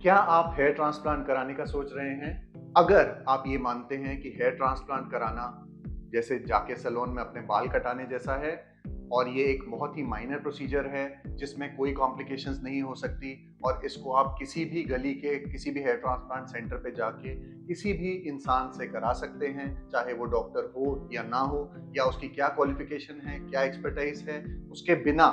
क्या आप hair transplant कराने का सोच रहे हैं? अगर आप ये मानते हैं कि हेयर ट्रांसप्लांट कराना जैसे जाके सैलून में अपने बाल कटाने जैसा है और ये एक बहुत ही माइनर प्रोसीजर है जिसमें कोई कॉम्प्लिकेशंस नहीं हो सकती और इसको आप किसी भी गली के किसी भी हेयर ट्रांसप्लांट सेंटर पे जाके किसी भी इंसान से करा सकते हैं, चाहे वो डॉक्टर हो या ना हो, या उसकी क्या क्वालिफिकेशन है, क्या एक्सपर्टाइज है, उसके बिना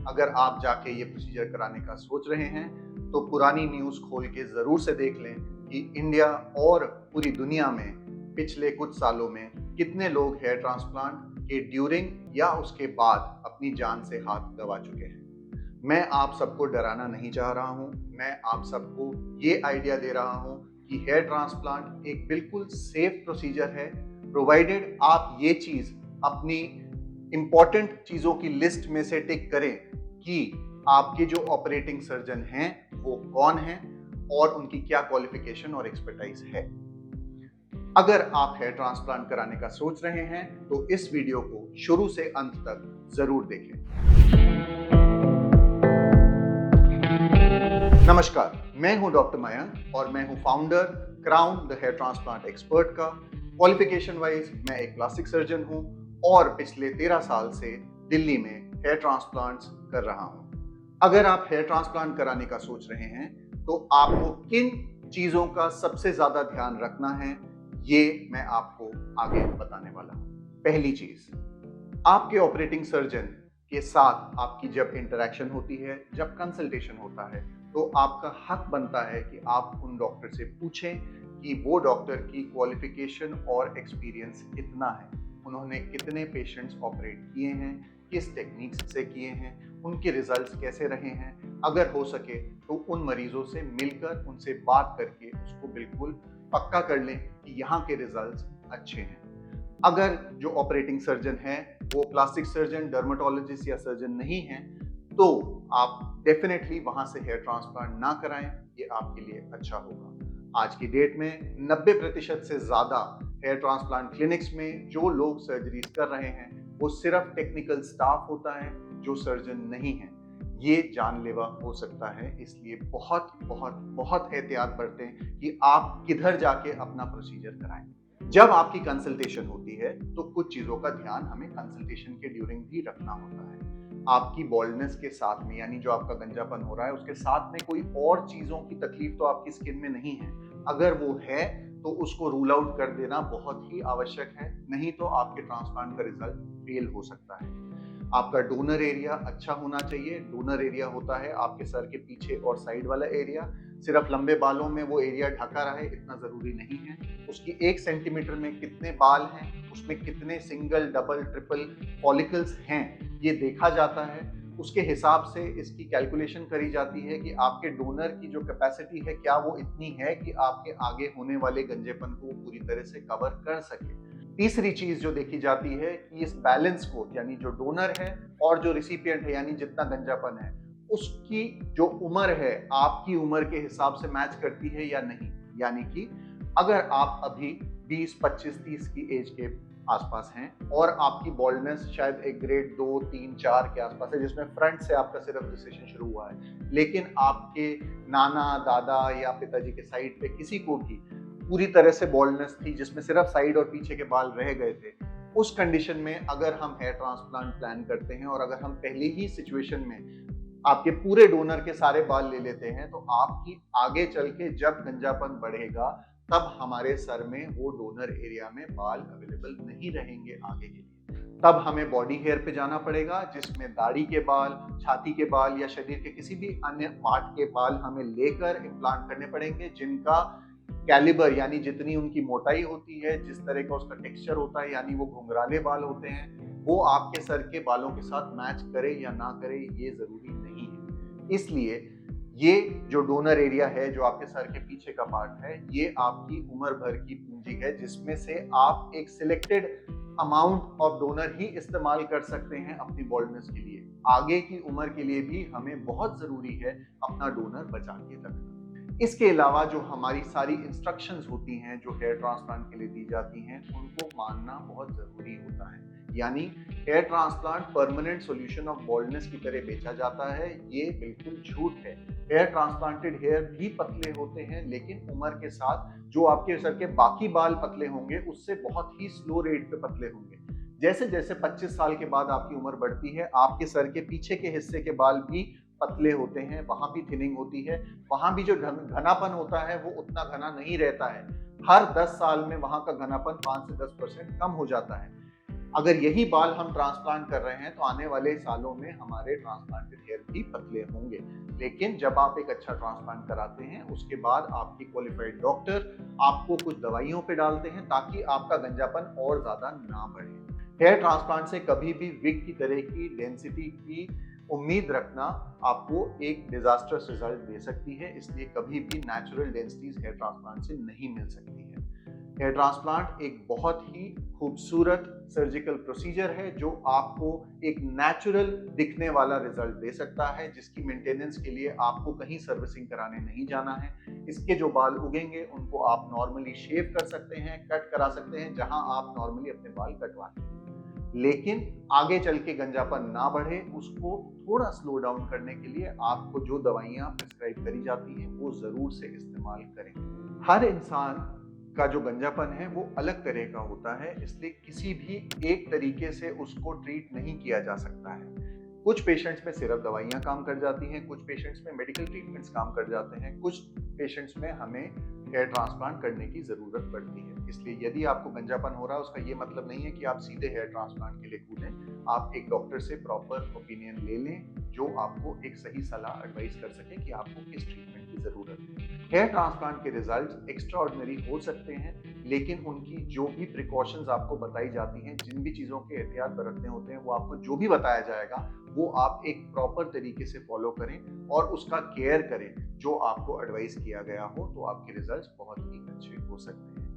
अगर आप जाके ये प्रोसीजर कराने का सोच रहे हैं तो पुरानी न्यूज़ खोल के ज़रूर से देख लें कि इंडिया और पूरी दुनिया में पिछले कुछ सालों में कितने लोग हेयर ट्रांसप्लांट के ड्यूरिंग या उसके बाद अपनी जान से हाथ गंवा चुके हैं। मैं आप सबको डराना नहीं चाह रहा हूं, मैं आप सबको ये आइडिया दे रहा हूं कि हेयर ट्रांसप्लांट एक बिल्कुल सेफ प्रोसीजर है, प्रोवाइडेड आप ये चीज़ अपनी इंपॉर्टेंट चीज़ों की लिस्ट में से टिक करें कि आपके जो ऑपरेटिंग सर्जन हैं वो कौन हैं और उनकी क्या क्वालिफिकेशन और एक्सपर्टाइज है। अगर आप हेयर ट्रांसप्लांट कराने का सोच रहे हैं तो इस वीडियो को शुरू से अंत तक जरूर देखें। नमस्कार, मैं हूं डॉक्टर मयंक और मैं हूं founder Crown the hair transplant expert का। क्वालिफिकेशन वाइज मैं एक प्लास्टिक सर्जन हूं और पिछले 13 साल से दिल्ली में हेयर ट्रांसप्लांट्स कर रहा हूं। अगर आप हेयर ट्रांसप्लांट कराने का सोच रहे हैं तो आपको किन चीजों का सबसे ज्यादा ध्यान रखना है, ये मैं आपको आगे बताने वाला हूं। पहली चीज, आपके ऑपरेटिंग सर्जन के साथ आपकी जब इंटरेक्शन होती है, जब कंसल्टेशन होता है, तो आपका हक बनता है कि आप उन डॉक्टर से पूछें कि वो डॉक्टर की क्वालिफिकेशन और एक्सपीरियंस कितना है, उन्होंने कितने पेशेंट्स ऑपरेट किए हैं, किस टेक्निक्स से किए हैं, उनके रिजल्ट्स कैसे रहे हैं। अगर हो सके तो उन मरीजों से मिलकर उनसे बात करके उसको बिल्कुल पक्का कर लें कि यहाँ के रिजल्ट्स अच्छे हैं। अगर जो ऑपरेटिंग सर्जन है वो प्लास्टिक सर्जन, डर्मेटोलॉजिस्ट या सर्जन नहीं है तो आप डेफिनेटली वहां से हेयर ट्रांसप्लांट ना कराएं, ये आपके लिए अच्छा होगा। आज की डेट में 90% से ज्यादा हेयर ट्रांसप्लांट क्लिनिक्स में जो लोग सर्जरीज कर रहे हैं वो सिर्फ टेक्निकल स्टाफ होता है जो सर्जन नहीं है। ये जानलेवा हो सकता है, इसलिए बहुत बहुत बहुत एहतियात बरतें कि आप किधर जाके अपना प्रोसीजर कराएं। जब आपकी कंसल्टेशन होती है तो कुछ चीजों का ध्यान हमें कंसल्टेशन के ड्यूरिंग भी रखना होता है। आपकी बॉल्डनेस के साथ में, यानी जो आपका गंजापन हो रहा है उसके साथ में कोई और चीजों की तकलीफ तो आपकी स्किन में नहीं है। अगर वो है तो उसको रूल आउट कर देना बहुत ही आवश्यक है, नहीं तो आपके ट्रांसप्लांट का रिजल्ट फेल हो सकता है। आपका डोनर एरिया अच्छा होना चाहिए। डोनर एरिया होता है आपके सर के पीछे और साइड वाला एरिया। सिर्फ लंबे बालों में वो एरिया ढका रहे इतना जरूरी नहीं है। उसकी 1 सेंटीमीटर में कितने बाल हैं, उसमें कितने सिंगल, डबल, ट्रिपल फॉलिकल्स हैं, ये देखा जाता है। उसके हिसाब से इसकी कैलकुलेशन करी जाती है कि आपके डोनर की जो कैपेसिटी है क्या वो इतनी है कि आपके आगे होने वाले गंजेपन को पूरी तरह से कवर कर सके। तीसरी चीज जो देखी जाती है कि इस बैलेंस को, यानी जो डोनर है और जो रिसिपिएंट है, यानी जितना गंजापन है, उसकी जो उम्र है आपकी उम्र के हिसाब से मैच करती है या नहीं। यानी कि अगर आप अभी 20, 25, 30 की एज के आसपास हैं और आपकी बॉल्डनेस शायद एक ग्रेड 2, 3, 4 के आसपास है जिसमें फ्रंट से आपका सिर्फ रिसेशन शुरू हुआ है, लेकिन आपके नाना, दादा या पिताजी के साइड पे किसी को भी पूरी तरह से बॉल्डनेस थी जिसमें सिर्फ साइड और पीछे के बाल रह गए थे, उस कंडीशन में अगर हम हेयर ट्रांसप्लांट प्लान करते हैं और अगर हम पहले ही सिचुएशन में आपके पूरे डोनर के सारे बाल ले लेते हैं तो आपकी आगे चल के जब गंजापन बढ़ेगा तब हमारे सर में वो डोनर एरिया में बाल अवेलेबल नहीं रहेंगे आगे के लिए। तब हमें बॉडी हेयर पे जाना पड़ेगा जिसमें दाढ़ी के बाल, छाती के बाल या शरीर के किसी भी अन्य पार्ट के बाल हमें लेकर इम्प्लांट करने पड़ेंगे, जिनका कैलिबर यानी जितनी उनकी मोटाई होती है, जिस तरह का उसका टेक्सचर होता है, यानी वो घुंघराले बाल होते हैं, वो आपके सर के बालों के साथ मैच करे या ना करे ये जरूरी नहीं है। इसलिए ये जो डोनर एरिया है, जो आपके सर के पीछे का पार्ट है, ये आपकी उम्र भर की पूंजी है जिसमें से आप एक सिलेक्टेड अमाउंट ऑफ डोनर ही इस्तेमाल कर सकते हैं अपनी बॉल्डनेस के लिए। आगे की उम्र के लिए भी हमें बहुत जरूरी है अपना डोनर बचा के रखना। इसके अलावा जो हमारी सारी इंस्ट्रक्शंस होती हैं जो हेयर ट्रांसप्लांट के लिए दी जाती हैं, उनको मानना बहुत जरूरी होता है यानी hair transplant permanent solution of baldness की तरह बेचा जाता है, ये बिल्कुल झूठ है। हेयर ट्रांसप्लांटेड हेयर भी पतले होते हैं, लेकिन उम्र के साथ जो आपके सर के बाकी बाल पतले होंगे उससे बहुत ही स्लो रेट पे पतले होंगे। जैसे जैसे 25 साल के बाद आपकी उम्र बढ़ती है, आपके सर के पीछे के हिस्से के बाल भी पतले होते हैं, वहां भी थिनिंग होती है, वहां भी जो घनापन होता है वो उतना घना नहीं रहता है। हर 10 साल में वहां का घनापन 5 से 10% कम हो जाता है। अगर यही बाल हम ट्रांसप्लांट कर रहे हैं तो आने वाले सालों में हमारे ट्रांसप्लांटेड हेयर भी पतले होंगे। लेकिन जब आप एक अच्छा ट्रांसप्लांट कराते हैं उसके बाद आपकी क्वालिफाइड डॉक्टर आपको कुछ दवाइयों पे डालते हैं ताकि आपका गंजापन और ज्यादा ना बढ़े। हेयर ट्रांसप्लांट से कभी भी विग की तरह की डेंसिटी की उम्मीद रखना आपको एक डिजास्टर्स रिजल्ट दे सकती है, इसलिए कभी भी नेचुरल डेंसिटीज हेयर ट्रांसप्लांट से नहीं मिल सकती है। हेयर ट्रांसप्लांट एक बहुत ही खूबसूरत सर्जिकल प्रोसीजर है जो आपको एक नेचुरल दिखने वाला रिजल्ट दे सकता है, जिसकी मेंटेनेंस के लिए आपको कहीं सर्विसिंग कराने नहीं जाना है। इसके जो बाल उगेंगे उनको आप नॉर्मली शेव कर सकते हैं, कट करा सकते हैं जहां आप नॉर्मली अपने बाल कटवाते हैं। लेकिन आगे चल के गंजापन ना बढ़े उसको थोड़ा स्लो डाउन करने के लिए आपको जो दवाइयां प्रिस्क्राइब करी जाती हैं वो जरूर से इस्तेमाल करें। हर इंसान का जो गंजापन है वो अलग तरह का होता है, इसलिए किसी भी एक तरीके से उसको ट्रीट नहीं किया जा सकता है। कुछ पेशेंट्स में सिर्फ दवाइयां काम कर जाती हैं, कुछ पेशेंट्स में मेडिकल ट्रीटमेंट्स काम कर जाते हैं, कुछ पेशेंट्स में हमें हेयर ट्रांसप्लांट करने की जरूरत पड़ती है। इसलिए यदि आपको गंजापन हो रहा है उसका ये मतलब नहीं है कि आप सीधे हेयर ट्रांसप्लांट के लिए कूदें। आप एक डॉक्टर से प्रॉपर ओपिनियन ले लें जो आपको एक सही सलाह एडवाइस कर सके कि आपको किस ट्रीटमेंट की जरूरत है। हेयर ट्रांसप्लांट के रिजल्ट्स एक्स्ट्राऑर्डिनरी हो सकते हैं, लेकिन उनकी जो भी प्रिकॉशंस आपको बताई जाती हैं, जिन भी चीज़ों के एहतियात बरतने होते हैं, वो आपको जो भी बताया जाएगा वो आप एक प्रॉपर तरीके से फॉलो करें और उसका केयर करें जो आपको एडवाइस किया गया हो, तो आपके रिजल्ट्स बहुत ही अच्छे हो सकते हैं।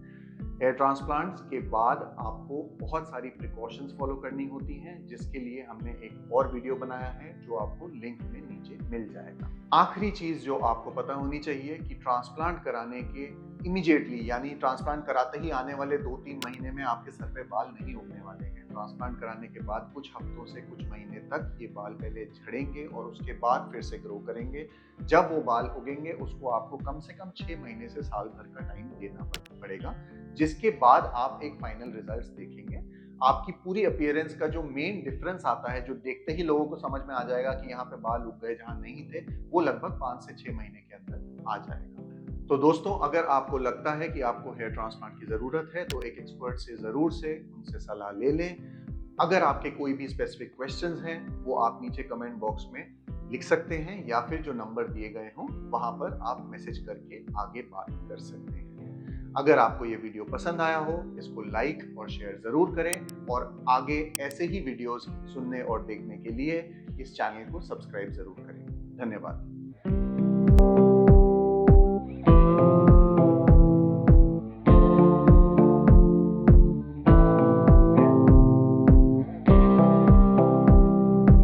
हेयर ट्रांसप्लांट्स के बाद आपको बहुत सारी प्रिकॉशंस फॉलो करनी होती हैं, जिसके लिए हमने एक और वीडियो बनाया है जो आपको लिंक में नीचे मिल जाएगा। आखिरी चीज जो आपको पता होनी चाहिए कि ट्रांसप्लांट कराने के इमीडिएटली यानी ट्रांसप्लांट कराते ही आने वाले 2-3 महीने में आपके सर पे बाल नहीं उगने वाले हैं। ट्रांसप्लांट कराने के बाद कुछ हफ्तों से कुछ महीने तक ये बाल पहले झड़ेंगे और उसके बाद फिर से ग्रो करेंगे। जब वो बाल उगेंगे उसको आपको कम से कम 6 महीने से साल भर का टाइम देना पड़ेगा, जिसके बाद आप एक फाइनल रिजल्ट्स देखेंगे। आपकी पूरी अपीयरेंस का जो मेन डिफरेंस आता है, जो देखते ही लोगों को समझ में आ जाएगा कि यहाँ पे बाल उग गए जहाँ नहीं थे, वो लगभग 5 से 6 महीने के अंदर आ जाएगा। तो दोस्तों, अगर आपको लगता है कि आपको हेयर ट्रांसप्लांट की ज़रूरत है तो एक एक्सपर्ट से ज़रूर से उनसे सलाह ले लें। अगर आपके कोई भी स्पेसिफिक क्वेश्चंस हैं वो आप नीचे कमेंट बॉक्स में लिख सकते हैं या फिर जो नंबर दिए गए हों वहाँ पर आप मैसेज करके आगे बात कर सकते हैं। अगर आपको ये वीडियो पसंद आया हो इसको लाइक और शेयर ज़रूर करें और आगे ऐसे ही वीडियोस सुनने और देखने के लिए इस चैनल को सब्सक्राइब ज़रूर करें। धन्यवाद।